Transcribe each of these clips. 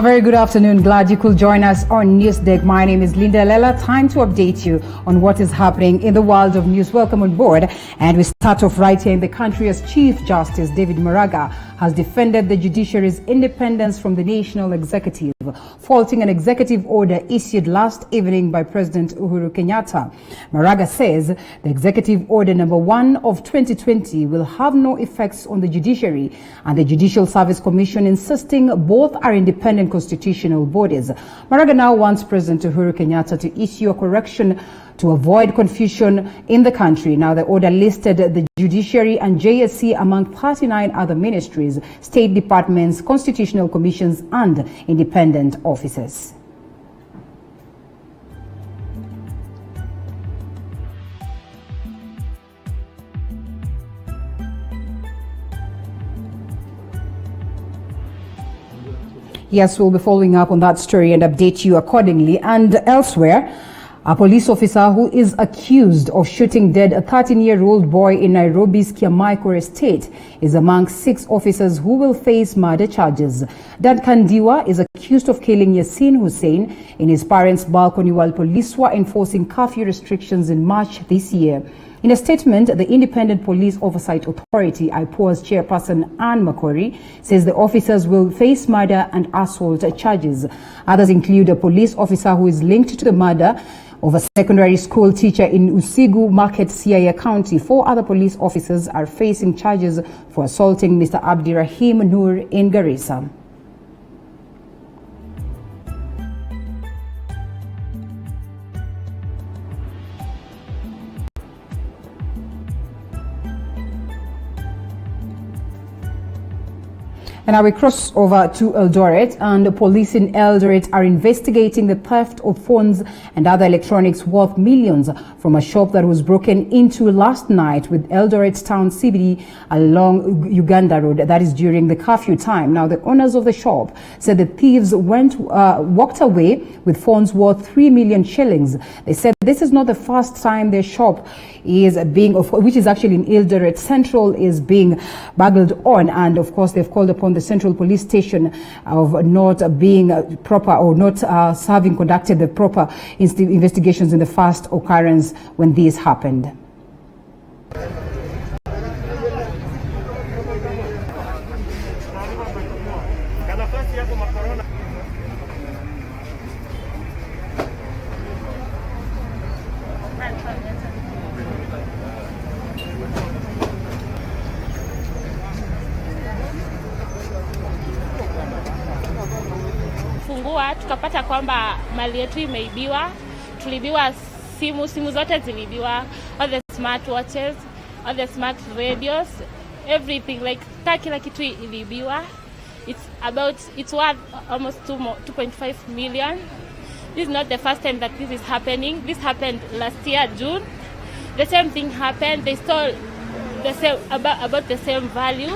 A very good afternoon. Glad you could join us on Newsdeck. My name is Linda Lela. Time to update you on what is happening in the world of news. Welcome on board. And we start off right here in the country as Chief Justice David Maraga has defended the judiciary's independence from the national executive, faulting an executive order issued last evening by President Uhuru Kenyatta. Maraga says the executive order number 1 of 2020 will have no effects on the judiciary and the Judicial Service Commission, insisting both are independent constitutional bodies. Maraga now wants President Uhuru Kenyatta to issue a correction to avoid confusion in the country. Now, the order listed the judiciary and JSC among 39 other ministries, state departments, constitutional commissions, and independent offices. Yes, we'll be following up on that story and update you accordingly. And elsewhere, a police officer who is accused of shooting dead a 13-year-old boy in Nairobi's Kiamaiko estate is among 6 officers who will face murder charges. Duncan Diwa is accused of killing Yasin Hussein in his parents' balcony while police were enforcing curfew restrictions in March this year. In a statement, the Independent Police Oversight Authority, IPOA's chairperson Anne Makori, says the officers will face murder and assault charges. Others include a police officer who is linked to the murder of a secondary school teacher in Usigu Market, Siaya County. 4 other police officers are facing charges for assaulting Mr. Abdirahim Noor in Garissa. And now we cross over to Eldoret, and the police in Eldoret are investigating the theft of phones and other electronics worth millions from a shop that was broken into last night with Eldoret Town CBD along Uganda Road. That is during the curfew time. Now, the owners of the shop said the thieves walked away with phones worth 3 million shillings. They said this is not the first time their shop is being, which is actually in Eldoret Central, is being burgled on, and of course they've called upon the Central Police Station of not being proper or not having conducted the proper investigations in the first occurrence when this happened. Tukapata kwamba mali yetu imeibiwa. Tulibiwa simu zote zilibiwa, all the smart watches, all the smart radios, everything, like kila kitu ilibiwa. It's worth almost 2.5 million. This is not the first time that this is happening. This happened last year, June. The same thing happened. They stole the same about the same value.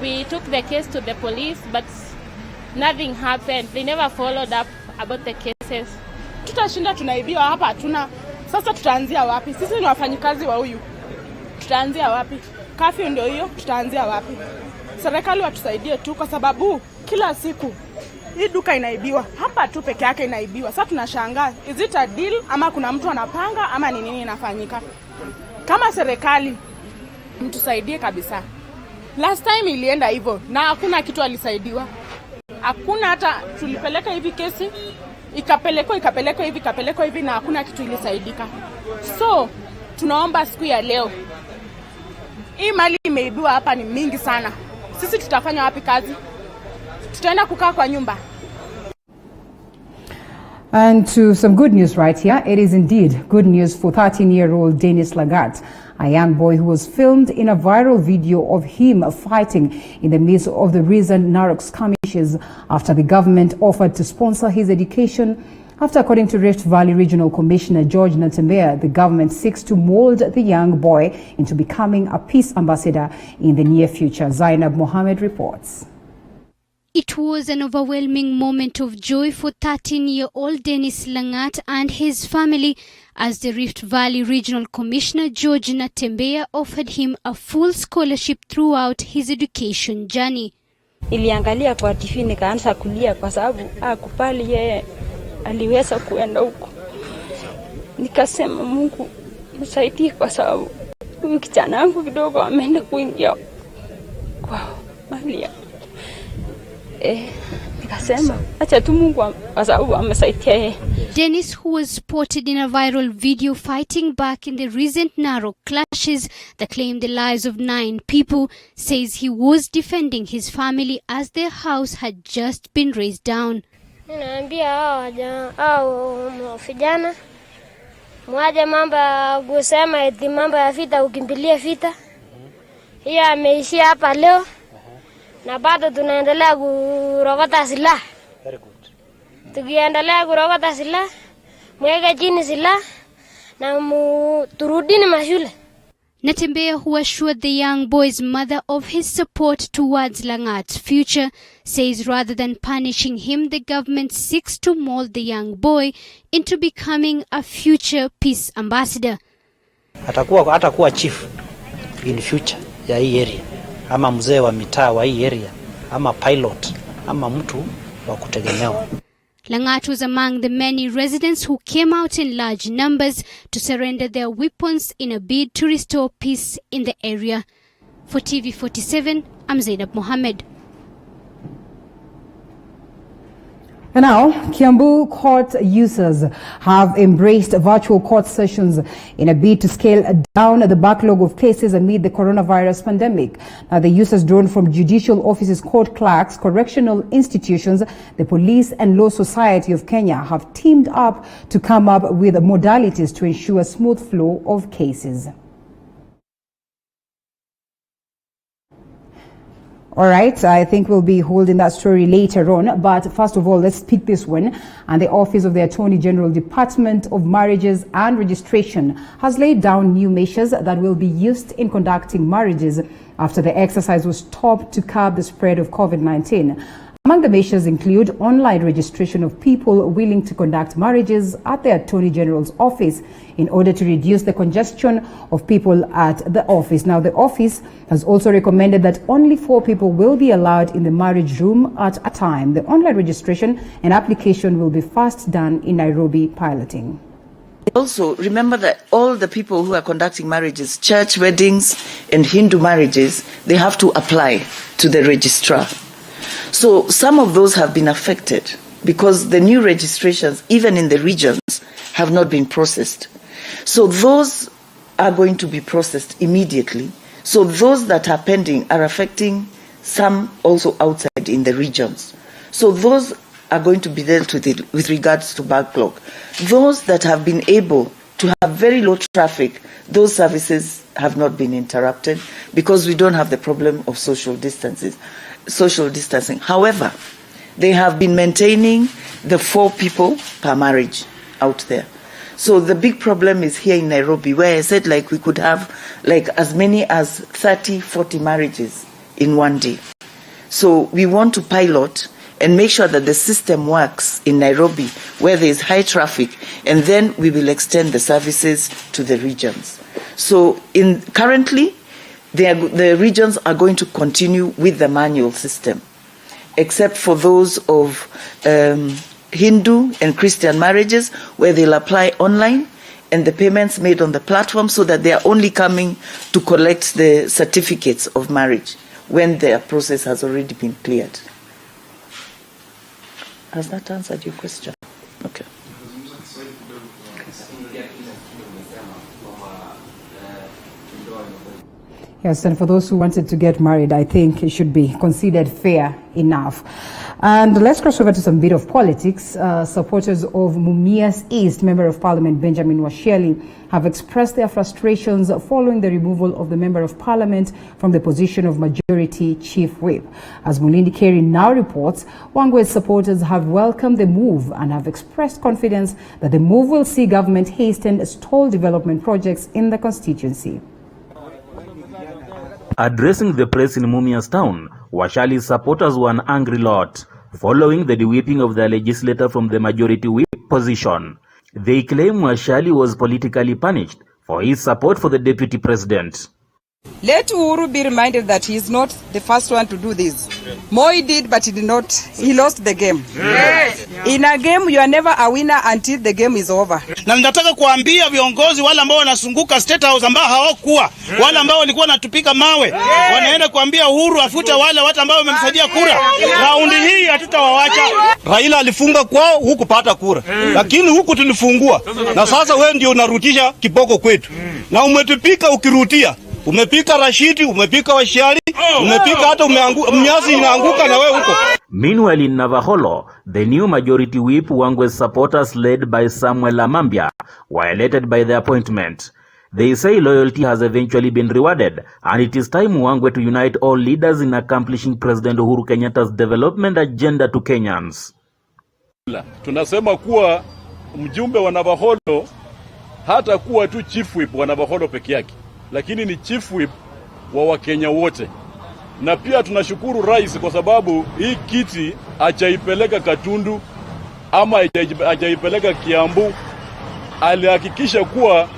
We took the case to the police, but nothing happened. They never followed up about the cases. Tutashinda tunaibiwa hapa hatuna. Sasa tutaanzia wapi? Sisi ni wafanyikazi wa huyu. Tutaanzia wapi? Curfew ndio hiyo, tutaanzia wapi? Serikali watusaidie tu, kwa sababu kila siku hii duka inaibiwa. Hapa tu peke yake inaibiwa. Sasa tunashangaa, is it a deal ama kuna mtu anapanga ama ni nini inafanyika? Kama serikali mtusaidie kabisa. Last time ilienda hivyo na hakuna kitu alisaidiwa. Hakuna, hata tulipeleka hivi kesi ikapelekwa hivi na hakuna kitu ilisaidika. So tunaomba siku ya leo, hii mali imeibiwa hapa ni mingi sana. Sisi tutafanya wapi kazi? Tutaenda kukaa kwa nyumba. And to some good news right here. It is indeed good news for 13-year-old Dennis Lagat, a young boy who was filmed in a viral video of him fighting in the midst of the recent Narok skirmishes after the government offered to sponsor his education. After, according to Rift Valley Regional Commissioner George Natembeya, the government seeks to mold the young boy into becoming a peace ambassador in the near future. Zainab Mohammed reports. It was an overwhelming moment of joy for 13-year-old Dennis Langat and his family as the Rift Valley Regional Commissioner George Natembeya offered him a full scholarship throughout his education journey. Iliangalia kwa TV nikaanza kulia kwa sababu akupali yeye aliweza kuenda huko. Nikasema Mungu msaidie kwa sababu huyu kijana wangu kidogo ameenda kuingia kwa Malia. Nikasema acha tu Mungu kwa sababu amesaidia yeye. Dennis, who was spotted in a viral video fighting back in the recent narrow clashes that claimed the lives of 9 people, says he was defending his family as their house had just been razed down. Naambia hao vijana mwaje mambo kusema eti mambo ya vita ukimbilie vita. Hiyo ameishia hapa leo na bado tunaendelea kurokota silaha. Very good. Tukiendelea kurokota silaha, mweke chini silaha na turudini mashule. Natembeya, who assured the young boy's mother of his support towards Langat's future, says rather than punishing him, the government seeks to mold the young boy into becoming a future peace ambassador. Atakuwa chief in future ya hii area, ama mzee wa mitaa wa hii area, ama pilot, ama mtu wa kutegemewa. Langat was among the many residents who came out in large numbers to surrender their weapons in a bid to restore peace in the area. For TV47, I'm Zainab Mohammed. And now, Kiambu court users have embraced virtual court sessions in a bid to scale down the backlog of cases amid the coronavirus pandemic. Now, the users drawn from judicial offices, court clerks, correctional institutions, the Police and Law Society of Kenya have teamed up to come up with modalities to ensure a smooth flow of cases. All right, I think we'll be holding that story later on. But first of all, let's pick this one. And the Office of the Attorney General, Department of Marriages and Registration, has laid down new measures that will be used in conducting marriages after the exercise was stopped to curb the spread of COVID-19. Among the measures include online registration of people willing to conduct marriages at the Attorney General's office in order to reduce the congestion of people at the office. Now, the office has also recommended that only 4 people will be allowed in the marriage room at a time. The online registration and application will be first done in Nairobi piloting. Also, remember that all the people who are conducting marriages, church weddings and Hindu marriages, they have to apply to the registrar. So some of those have been affected because the new registrations, even in the regions, have not been processed. So those are going to be processed immediately. So those that are pending are affecting some also outside in the regions. So those are going to be dealt with regards to backlog. Those that have been able to have very low traffic, those services have not been interrupted because we don't have the problem of social distancing. However, they have been maintaining the 4 people per marriage out there. So the big problem is here in Nairobi, where I said like we could have like as many as 30, 40 marriages in one day. So we want to pilot and make sure that the system works in Nairobi where there is high traffic, and then we will extend the services to the regions. So currently, the regions are going to continue with the manual system, except for those of Hindu and Christian marriages where they'll apply online and the payments made on the platform, so that they are only coming to collect the certificates of marriage when their process has already been cleared. Has that answered your question? Okay. Yes, and for those who wanted to get married, I think it should be considered fair enough. And let's cross over to some bit of politics. Supporters of Mumias East Member of Parliament Benjamin Washiali have expressed their frustrations following the removal of the Member of Parliament from the position of Majority Chief Whip. As Mulindi Keri now reports, Wangwe's supporters have welcomed the move and have expressed confidence that the move will see government hasten stall development projects in the constituency. Addressing the press in Mumias town, Washiali's supporters were an angry lot following the de-whipping of the legislator from the majority whip position. They claim Washiali was politically punished for his support for the deputy president. Let Uhuru be reminded that he is not the first one to do this. Moi did, but he did not. He lost the game. Yes. In a game, you are never a winner until the game is over. Na ninataka kuambia viongozi wale ambao wanasunguka State House ambao hawakuwa, wale ambao walikuwa wanatupika mawe, wanaenda kuambia Uhuru afute wale watu ambao wamemsaidia kura. Raundi hii hatutawawacha. Raila alifunga kwao huku pata kura. Lakini huku tulifungua. Na sasa wewe ndio unarutisha kiboko kwetu. Na umetupika ukirutia. Umepika Rashidi, umepika Washari, umepika hata mnyasi inaanguka na wewe huko. Meanwhile in Navakholo, the new majority whip Wangwe's supporters led by Samuel Amambia were elated by the appointment. They say loyalty has eventually been rewarded and it is time Wangwe to unite all leaders in accomplishing President Uhuru Kenyatta's development agenda to Kenyans. Tunasema kuwa mjumbe wa Navakholo hata kuwa tu chief whip wa Navakholo peke yake, lakini ni chief whip wa Wakenya wote. Na pia tunashukuru rais kwa sababu hii kiti hajaipeleka Katundu ama hajaipeleka Kiambu. Alihakikisha kuwa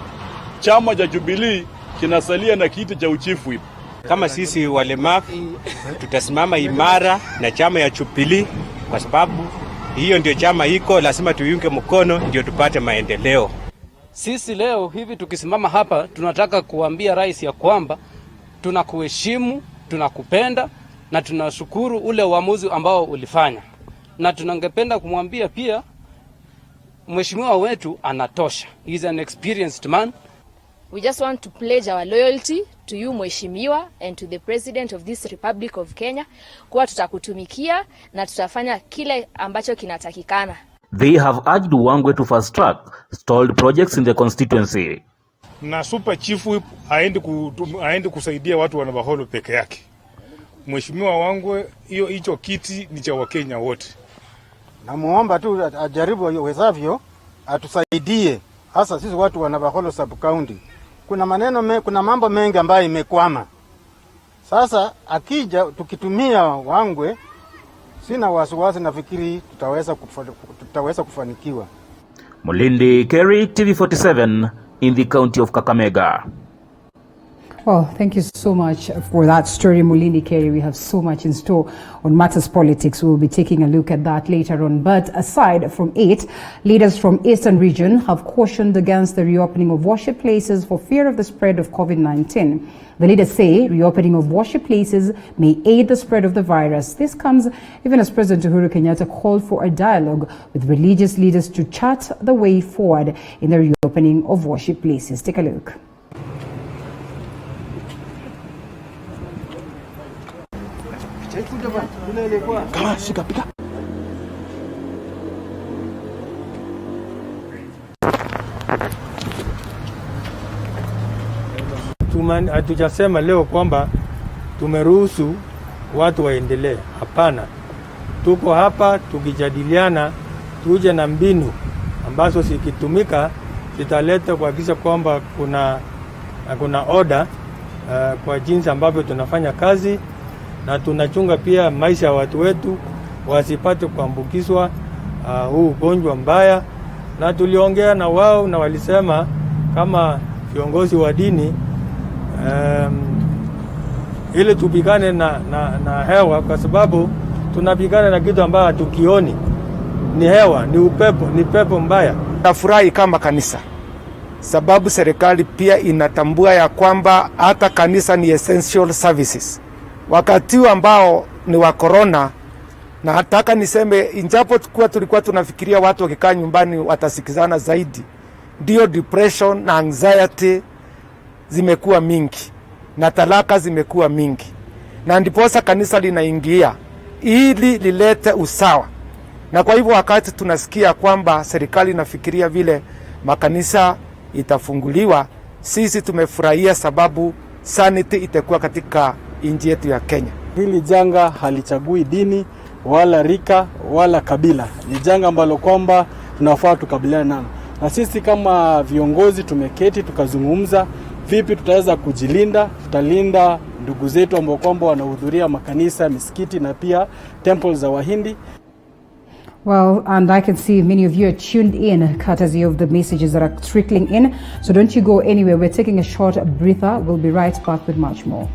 chama cha Jubilee kinasalia na kiti cha chief whip. Kama sisi walemavu tutasimama imara na chama ya Jubilee kwa sababu hiyo ndio chama iko, lazima tuiunge mkono ndio tupate maendeleo. Sisi leo hivi tukisimama hapa tunataka kuambia rais ya kwamba tunakuheshimu, tunakupenda na tunashukuru ule uamuzi ambao ulifanya. Na tunangependa kumwambia pia mheshimiwa wetu anatosha. He is an experienced man. We just want to pledge our loyalty to you mheshimiwa and to the president of this Republic of Kenya kwa tutakutumikia na tutafanya kile ambacho kinatakikana. They have urged Wangwe to fast track stalled projects in the constituency. Na super chief whip haendi kusaidia watu wa Navakholo peke yake. Mheshimiwa Wangwe hicho kiti ni cha Wakenya wote. Namuomba tu ajaribu wezavyo atusaidie hasa sisi watu wa Navakholo sub county. Kuna mambo mengi ambayo imekwama. Sasa akija tukitumia Wangwe sina wasiwasi nafikiri tutaweza kufanikiwa. Mulindi Kerry, TV47 in the county of Kakamega. Well, thank you so much for that story, Mulindi Kerry. We have so much in store on Matters Politics. We'll be taking a look at that later on. But aside from it, leaders from Eastern region have cautioned against the reopening of worship places for fear of the spread of COVID-19. The leaders say reopening of worship places may aid the spread of the virus. This comes even as President Uhuru Kenyatta called for a dialogue with religious leaders to chart the way forward in the reopening of worship places. Take a look. Hatujasema leo kwamba tumeruhusu watu waendelee. Hapana. Tuko hapa tukijadiliana tuje na mbinu ambazo zikitumika zitaleta kuhakikisha kwamba kuna order kwa jinsi ambavyo tunafanya kazi na tunachunga pia maisha ya watu wetu wasipate kuambukizwa huu ugonjwa mbaya. Na tuliongea na wao na walisema kama viongozi wa dini ili tupigane na hewa kwa sababu tunapigana na kitu ambacho hatukioni. Ni hewa, ni upepo, ni pepo mbaya. Nafurahi kama kanisa sababu serikali pia inatambua ya kwamba hata kanisa ni essential services. Wakati ambao ni wa corona, na nataka niseme injapo tulikuwa tunafikiria watu wakikaa nyumbani watasikizana zaidi, ndio depression na anxiety zimekuwa mingi na talaka zimekuwa mingi, na ndiposa kanisa linaingia ili lilete usawa. Na kwa hivyo wakati tunasikia kwamba serikali inafikiria vile makanisa itafunguliwa, sisi tumefurahia sababu sanity itakuwa katika nchi yetu ya Kenya. Hili janga halichagui dini wala rika wala kabila. Ni janga ambalo kwamba tunafaa tukabiliane nalo. Na sisi kama viongozi tumeketi tukazungumza vipi tutaweza kujilinda, tutalinda ndugu zetu ambao kwamba wanahudhuria makanisa, misikiti na pia temples za Wahindi. Well, and I can see many of you are tuned in, courtesy of the messages that are trickling in. So don't you go anywhere. We're taking a short breather. We'll be right back with much more.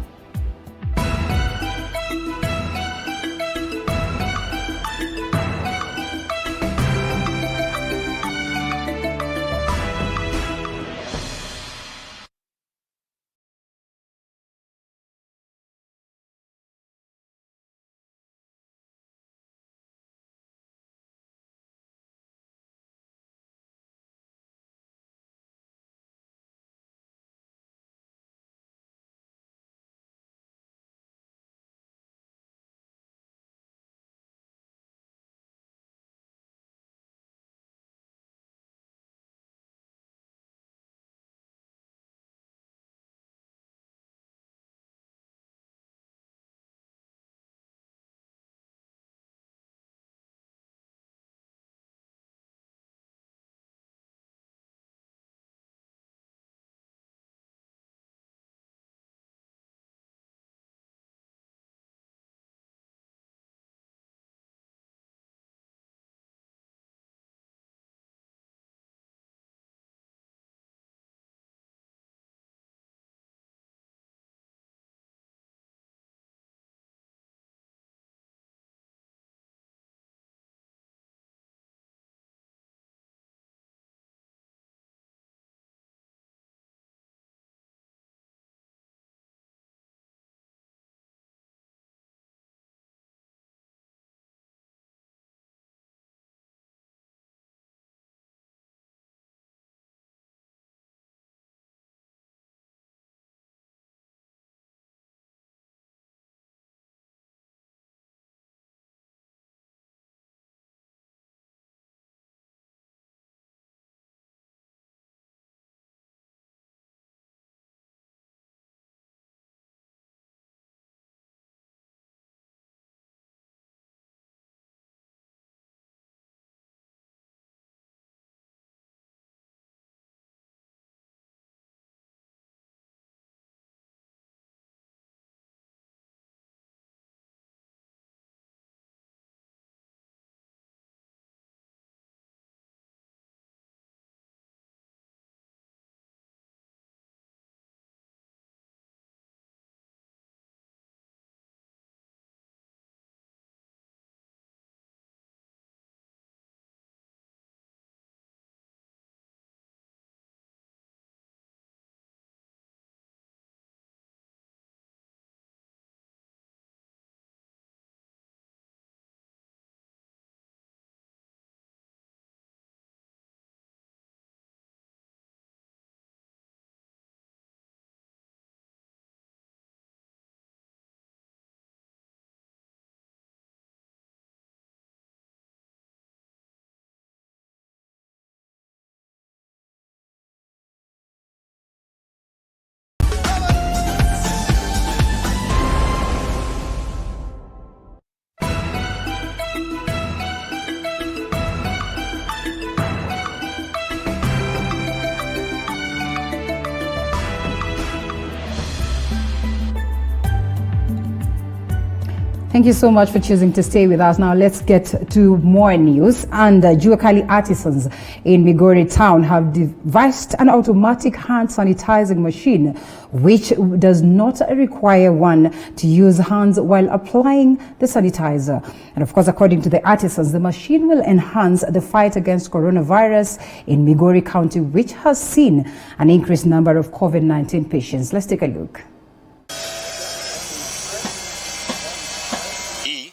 Thank you so much for choosing to stay with us. Now let's get to more news. And Juakali artisans in Migori town have devised an automatic hand sanitizing machine which does not require one to use hands while applying the sanitizer. And of course, according to the artisans, the machine will enhance the fight against coronavirus in Migori County, which has seen an increased number of COVID-19 patients. Let's take a look.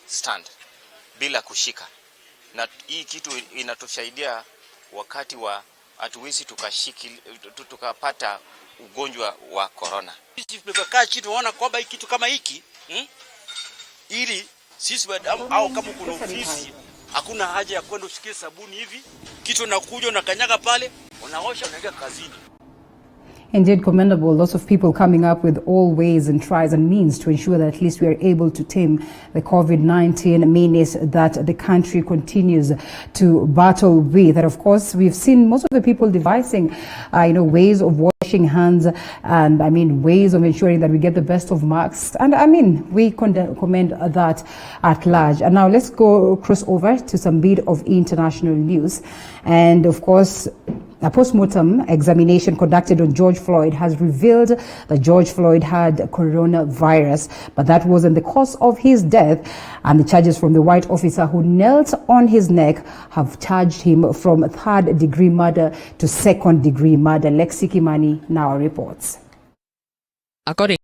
Stand bila kushika, na hii kitu inatusaidia wakati wa hatuwezi tukapata ugonjwa wa corona. Sisi tumekaa chini tunaona kwamba hii kitu kama hiki ili sisi au kama kuna ofisi hakuna haja ya kwenda ushikie sabuni hivi, kitu nakuja unakanyaga pale unaosha unaenda kazini. Indeed commendable. Lots of people coming up with all ways and tries and means to ensure that at least we are able to tame the COVID-19 menace that the country continues to battle with. And of course, we've seen most of the people devising, ways of washing hands and ways of ensuring that we get the best of masks. And we commend that at large. And now let's go cross over to some bit of international news. And of course, a post-mortem examination conducted on George Floyd has revealed that George Floyd had coronavirus, but that wasn't the cause of his death. And the charges from the white officer who knelt on his neck have charged him from third-degree murder to second-degree murder. Lexi Kimani now reports. According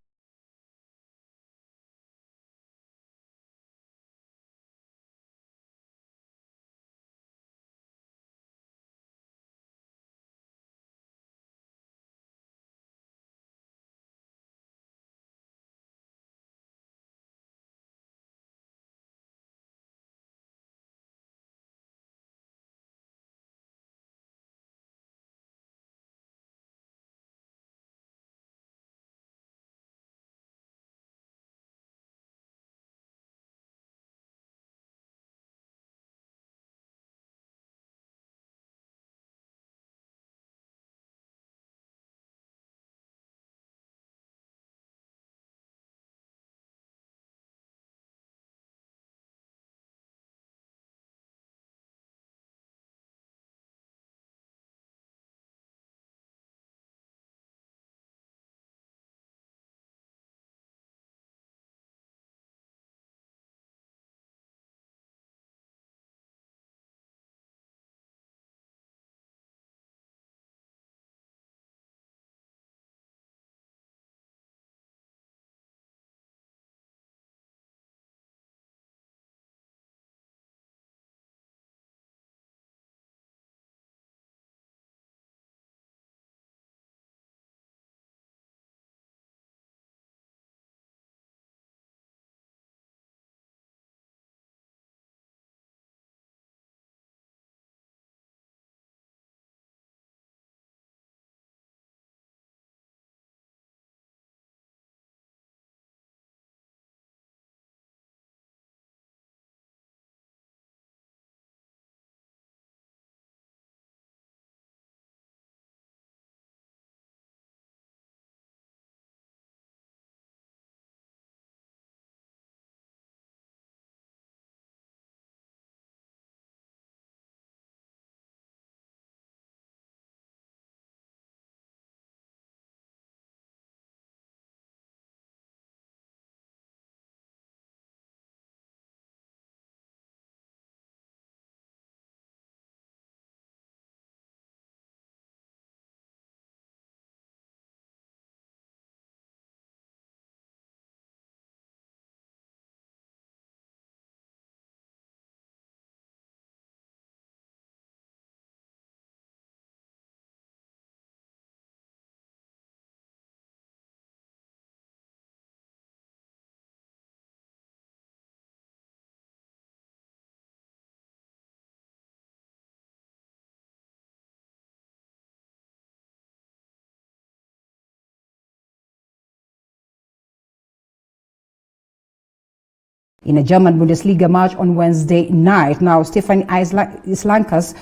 in a German Bundesliga match on Wednesday night. Now, Stefan Ilsankas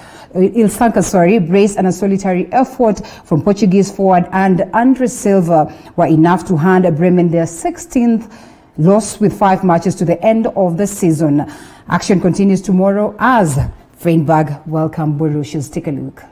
brace and a solitary effort from Portuguese forward and Andres Silva were enough to hand Bremen their 16th loss with 5 matches to the end of the season. Action continues tomorrow as Freiburg welcome Borussia. Take a look.